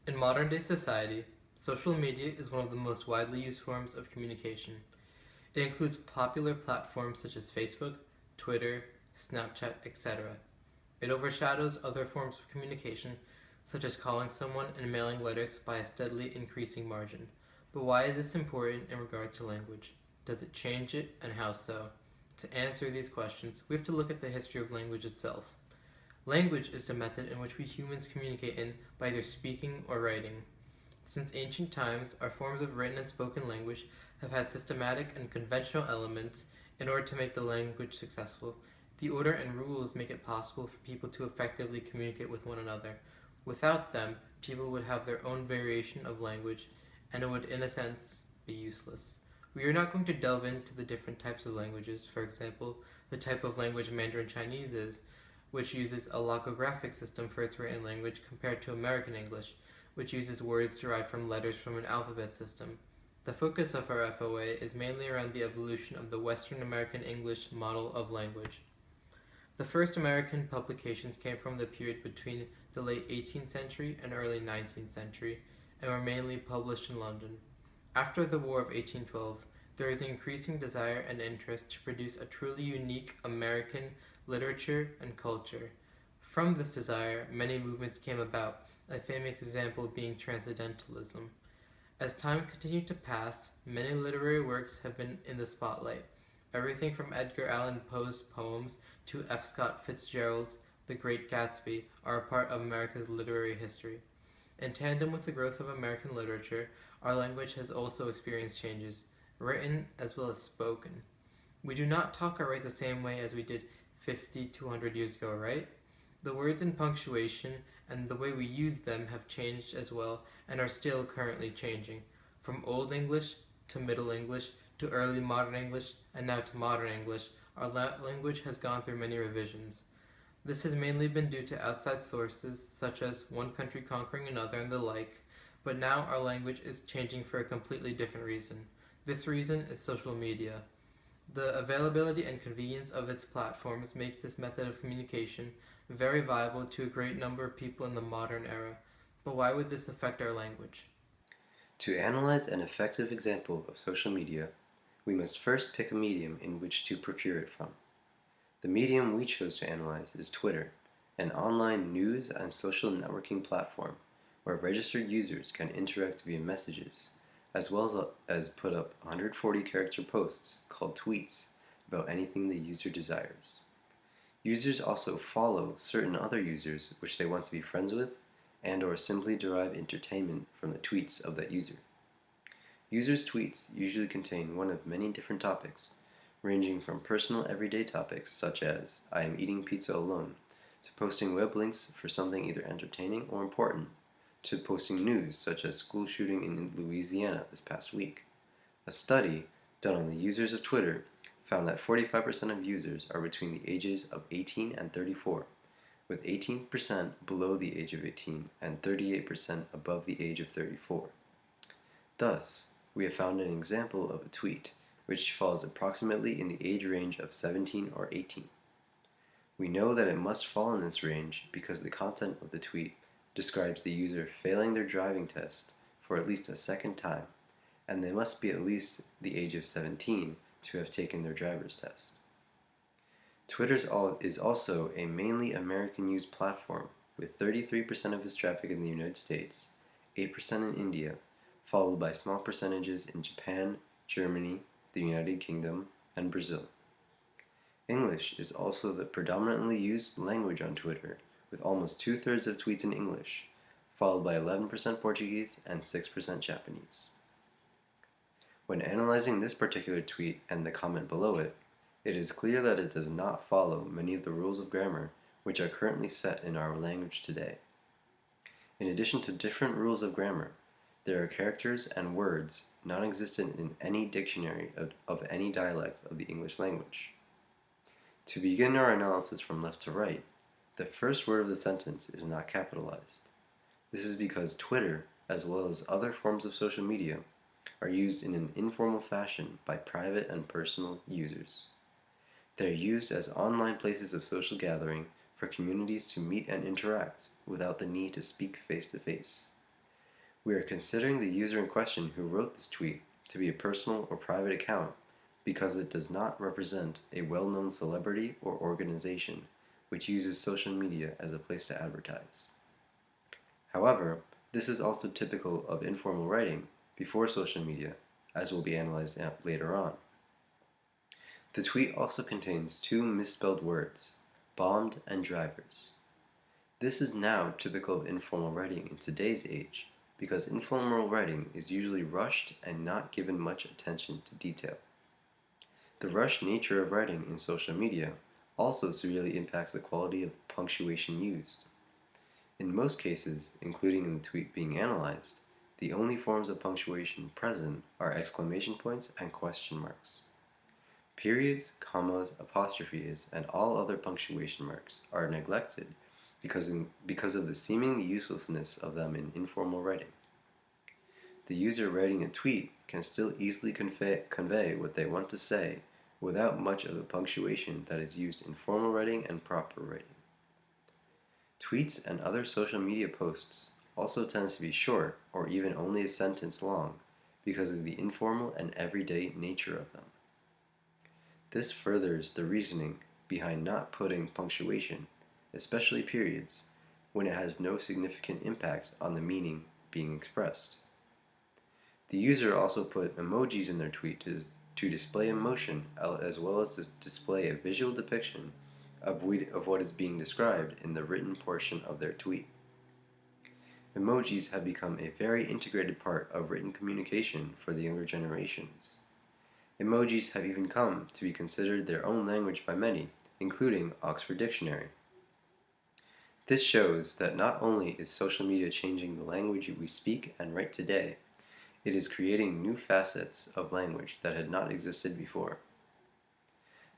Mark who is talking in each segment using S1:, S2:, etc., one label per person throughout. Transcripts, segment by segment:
S1: In modern day society, social media is one of the most widely used forms of communication. It includes popular platforms such as Facebook, Twitter, Snapchat, etc. It overshadows other forms of communication, such as calling someone and mailing letters by a steadily increasing margin. But why is this important in regards to language? Does it change it, and how so? To answer these questions, we have to look at the history of language itself. Language is the method in which we humans communicate in by either speaking or writing. Since ancient times, our forms of written and spoken language have had systematic and conventional elements in order to make the language successful. The order and rules make it possible for people to effectively communicate with one another. Without them, people would have their own variation of language, and it would, in a sense, be useless. We are not going to delve into the different types of languages, for example, the type of language Mandarin Chinese is, which uses a logographic system for its written language compared to American English, which uses words derived from letters from an alphabet system. The focus of our FOA is mainly around the evolution of the Western American English model of language. The first American publications came from the period between the late 18th century and early 19th century and were mainly published in London. After the War of 1812, there is an increasing desire and interest to produce a truly unique American literature and culture. From this desire, many movements came about, a famous example being Transcendentalism. As time continued to pass, many literary works have been in the spotlight. Everything from Edgar Allan Poe's poems to F. Scott Fitzgerald's The Great Gatsby are a part of America's literary history. In tandem with the growth of American literature, our language has also experienced changes, written as well as spoken. We do not talk or write the same way as we did 50 to 100 years ago, right? The words and punctuation and the way we use them have changed as well and are still currently changing. From Old English to Middle English to early modern English and now to modern English, our language has gone through many revisions. This has mainly been due to outside sources such as one country conquering another and the like, but now our language is changing for a completely different reason. This reason is social media. The availability and convenience of its platforms makes this method of communication very viable to a great number of people in the modern era. But why would this affect our language?
S2: To analyze an effective example of social media, we must first pick a medium in which to procure it from. The medium we chose to analyze is Twitter, an online news and social networking platform where registered users can interact via messages, as well as put up 140-character posts called tweets about anything the user desires. Users also follow certain other users which they want to be friends with and/or simply derive entertainment from the tweets of that user. Users' tweets usually contain one of many different topics, ranging from personal everyday topics such as "I am eating pizza alone" to posting web links for something either entertaining or important, to posting news such as school shooting in Louisiana this past week. A study done on the users of Twitter found that 45% of users are between the ages of 18 and 34, with 18% below the age of 18 and 38% above the age of 34. Thus, we have found an example of a tweet which falls approximately in the age range of 17 or 18. We know that it must fall in this range because the content of the tweet describes the user failing their driving test for at least a second time, and they must be at least the age of 17 to have taken their driver's test. Twitter is also a mainly American-used platform with 33% of its traffic in the United States, 8% in India, followed by small percentages in Japan, Germany, the United Kingdom, and Brazil. English is also the predominantly used language on Twitter, with almost two-thirds of tweets in English, followed by 11% Portuguese and 6% Japanese. When analyzing this particular tweet and the comment below it, it is clear that it does not follow many of the rules of grammar which are currently set in our language today. In addition to different rules of grammar, there are characters and words non-existent in any dictionary of any dialect of the English language. To begin our analysis from left to right, the first word of the sentence is not capitalized. This is because Twitter, as well as other forms of social media, are used in an informal fashion by private and personal users. They are used as online places of social gathering for communities to meet and interact without the need to speak face to face. We are considering the user in question who wrote this tweet to be a personal or private account because it does not represent a well-known celebrity or organization which uses social media as a place to advertise. However, this is also typical of informal writing before social media, as will be analyzed later on. The tweet also contains two misspelled words, bombed and drivers. This is now typical of informal writing in today's age because informal writing is usually rushed and not given much attention to detail. The rushed nature of writing in social media also severely impacts the quality of punctuation used. In most cases, including in the tweet being analyzed, the only forms of punctuation present are exclamation points and question marks. Periods, commas, apostrophes, and all other punctuation marks are neglected because of the seeming uselessness of them in informal writing. The user writing a tweet can still easily convey what they want to say without much of the punctuation that is used in formal writing and proper writing. Tweets and other social media posts also tend to be short or even only a sentence long because of the informal and everyday nature of them. This furthers the reasoning behind not putting punctuation, especially periods, when it has no significant impact on the meaning being expressed. The user also put emojis in their tweet to display emotion as well as to display a visual depiction of what is being described in the written portion of their tweet. Emojis have become a very integrated part of written communication for the younger generations. Emojis have even come to be considered their own language by many, including Oxford Dictionary. This shows that not only is social media changing the language we speak and write today, it is creating new facets of language that had not existed before.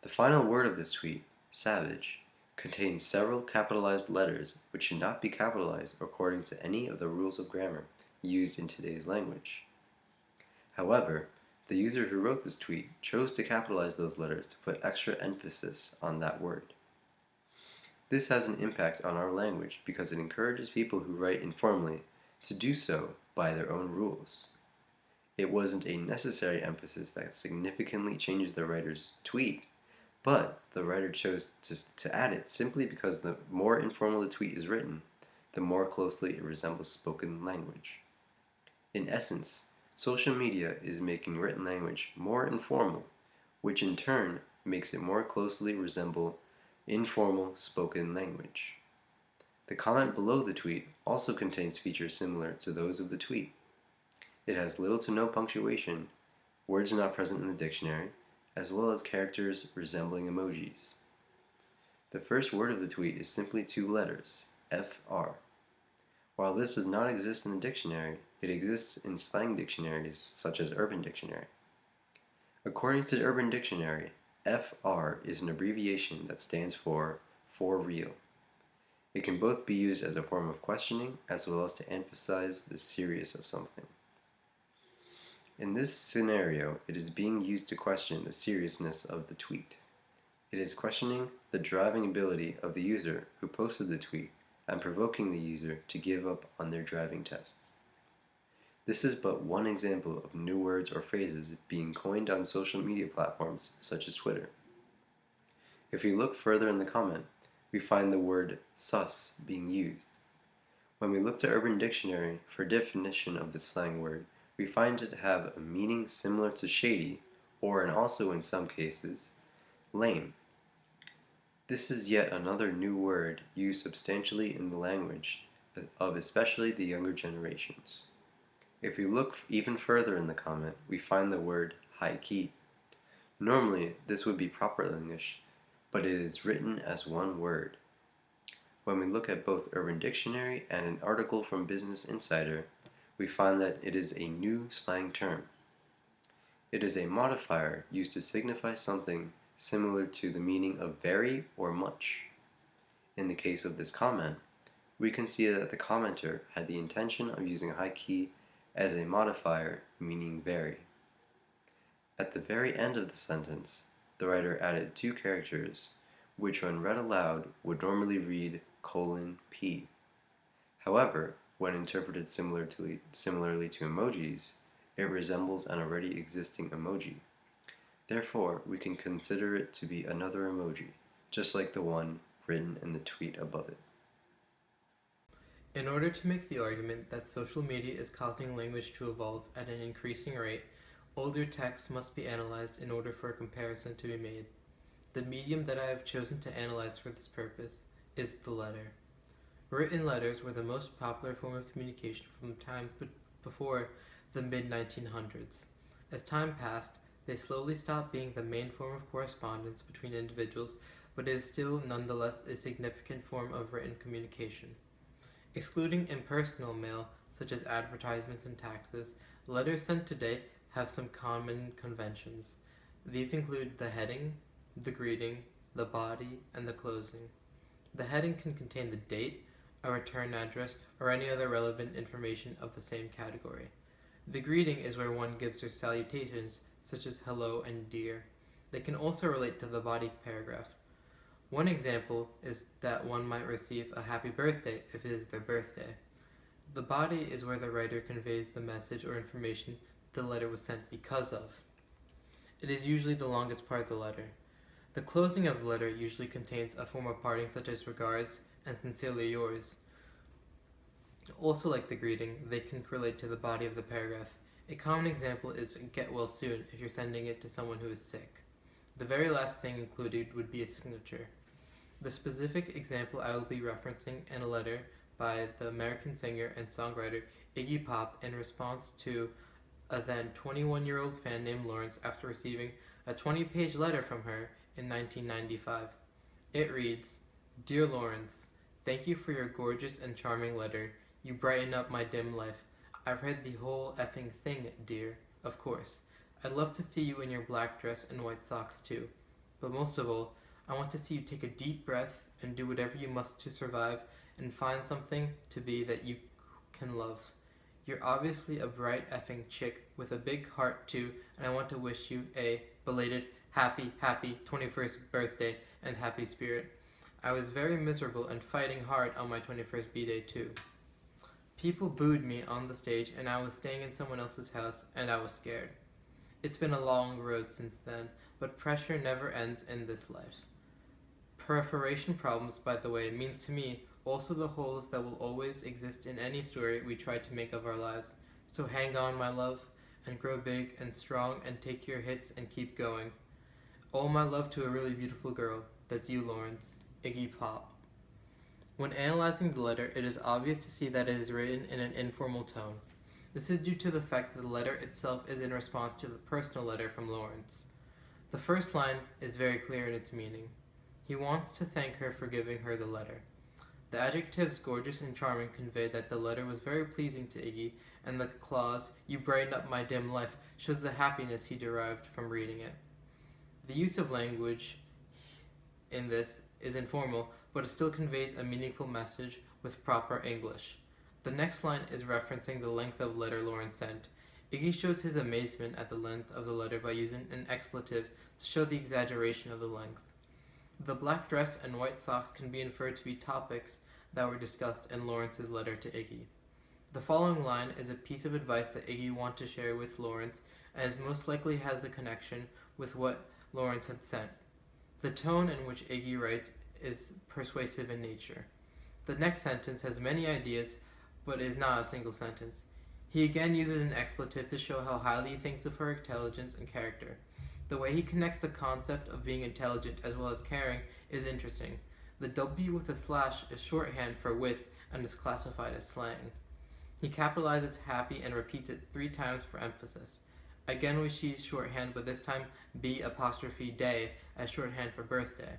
S2: The final word of this tweet, savage, contains several capitalized letters which should not be capitalized according to any of the rules of grammar used in today's language. However, the user who wrote this tweet chose to capitalize those letters to put extra emphasis on that word. This has an impact on our language because it encourages people who write informally to do so by their own rules. It wasn't a necessary emphasis that significantly changed the writer's tweet, but the writer chose to add it simply because the more informal the tweet is written, the more closely it resembles spoken language. In essence, social media is making written language more informal, which in turn makes it more closely resemble informal spoken language. The comment below the tweet also contains features similar to those of the tweet. It has little to no punctuation, words not present in the dictionary, as well as characters resembling emojis. The first word of the tweet is simply two letters, FR. While this does not exist in the dictionary, it exists in slang dictionaries such as Urban Dictionary. According to Urban Dictionary, FR is an abbreviation that stands for real. It can both be used as a form of questioning as well as to emphasize the seriousness of something. In this scenario, it is being used to question the seriousness of the tweet. It is questioning the driving ability of the user who posted the tweet and provoking the user to give up on their driving tests. This is but one example of new words or phrases being coined on social media platforms such as Twitter. If we look further in the comment, we find the word sus being used. When we look to Urban Dictionary for definition of this slang word, we find it to have a meaning similar to shady, or, and also in some cases, lame. This is yet another new word used substantially in the language of especially the younger generations. If we look even further in the comment, we find the word high key. Normally, this would be proper English, but it is written as one word. When we look at both Urban Dictionary and an article from Business Insider, we find that it is a new slang term. It is a modifier used to signify something similar to the meaning of very or much. In the case of this comment, we can see that the commenter had the intention of using high key as a modifier meaning very. At the very end of the sentence, the writer added two characters, which when read aloud would normally read : P. However, When interpreted similarly to emojis, it resembles an already existing emoji. Therefore, we can consider it to be another emoji, just like the one written in the tweet above it.
S1: In order to make the argument that social media is causing language to evolve at an increasing rate, older texts must be analyzed in order for a comparison to be made. The medium that I have chosen to analyze for this purpose is the letter. Written letters were the most popular form of communication from times before the mid-1900s. As time passed, they slowly stopped being the main form of correspondence between individuals, but it is still nonetheless a significant form of written communication. Excluding impersonal mail, such as advertisements and taxes, letters sent today have some common conventions. These include the heading, the greeting, the body, and the closing. The heading can contain the date, a return address, or any other relevant information of the same category. The greeting is where one gives their salutations, such as hello and dear. They can also relate to the body paragraph. One example is that one might receive a happy birthday if it is their birthday. The body is where the writer conveys the message or information the letter was sent because of. It is usually the longest part of the letter. The closing of the letter usually contains a form of parting such as regards and sincerely yours. Also like the greeting, they can relate to the body of the paragraph. A common example is get well soon if you're sending it to someone who is sick. The very last thing included would be a signature. The specific example I will be referencing in a letter by the American singer and songwriter Iggy Pop in response to a then 21-year-old fan named Lawrence after receiving a 20-page letter from her in 1995. It reads, "Dear Lawrence, thank you for your gorgeous and charming letter. You brighten up my dim life. I've read the whole effing thing, dear, of course. I'd love to see you in your black dress and white socks too. But most of all, I want to see you take a deep breath and do whatever you must to survive and find something to be that you can love. You're obviously a bright effing chick with a big heart too, and I want to wish you a belated happy 21st birthday and happy spirit. I was very miserable and fighting hard on my 21st b-day too. People booed me on the stage and I was staying in someone else's house and I was scared. It's been a long road since then, but pressure never ends in this life. Perforation problems, by the way, means to me also the holes that will always exist in any story we try to make of our lives. So hang on, my love, and grow big and strong and take your hits and keep going. All my love to a really beautiful girl. That's you, Lawrence. Iggy Pop." When analyzing the letter, it is obvious to see that it is written in an informal tone. This is due to the fact that the letter itself is in response to the personal letter from Lawrence. The first line is very clear in its meaning. He wants to thank her for giving her the letter. The adjectives gorgeous and charming convey that the letter was very pleasing to Iggy, and the clause, "You brighten up my dim life," shows the happiness he derived from reading it. The use of language in this is informal, but it still conveys a meaningful message with proper English. The next line is referencing the length of letter Lawrence sent. Iggy shows his amazement at the length of the letter by using an expletive to show the exaggeration of the length. The black dress and white socks can be inferred to be topics that were discussed in Lawrence's letter to Iggy. The following line is a piece of advice that Iggy wanted to share with Lawrence and is most likely has a connection with what Lawrence had sent. The tone in which Iggy writes is persuasive in nature. The next sentence has many ideas, but is not a single sentence. He again uses an expletive to show how highly he thinks of her intelligence and character. The way he connects the concept of being intelligent as well as caring is interesting. The W with a slash is shorthand for with and is classified as slang. He capitalizes happy and repeats it 3 times for emphasis. Again we see shorthand, but this time B''day as shorthand for birthday.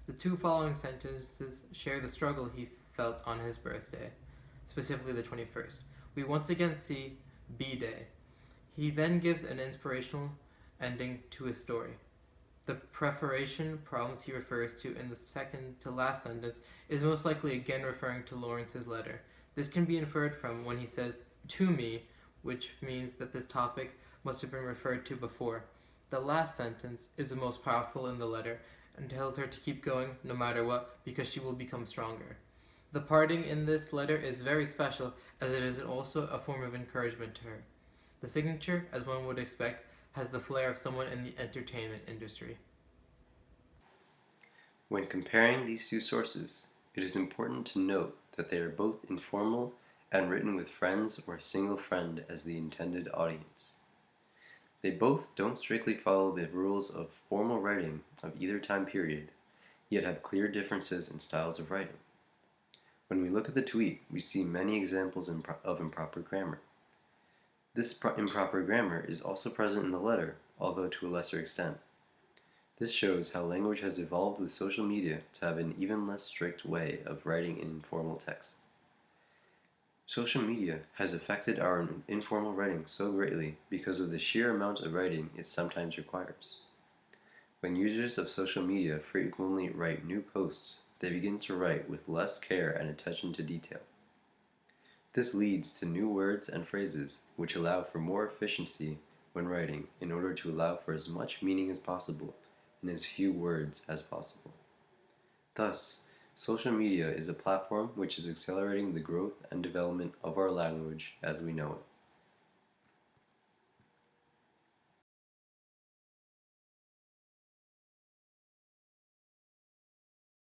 S1: The 2 following sentences share the struggle he felt on his birthday, specifically the 21st. We once again see B-Day. He then gives an inspirational ending to his story. The perforation problems he refers to in the second to last sentence is most likely again referring to Lawrence's letter. This can be inferred from when he says, "to me," which means that this topic must have been referred to before. The last sentence is the most powerful in the letter and tells her to keep going no matter what because she will become stronger. The parting in this letter is very special as it is also a form of encouragement to her. The signature, as one would expect, has the flair of someone in the entertainment industry.
S2: When comparing these two sources, it is important to note that they are both informal and written with friends or a single friend as the intended audience. They both don't strictly follow the rules of formal writing of either time period, yet have clear differences in styles of writing. When we look at the tweet, we see many examples of improper grammar. This improper grammar is also present in the letter, although to a lesser extent. This shows how language has evolved with social media to have an even less strict way of writing in informal text. Social media has affected our informal writing so greatly because of the sheer amount of writing it sometimes requires. When users of social media frequently write new posts, they begin to write with less care and attention to detail. This leads to new words and phrases which allow for more efficiency when writing in order to allow for as much meaning as possible in as few words as possible. Thus, social media is a platform which is accelerating the growth and development of our language as we know it.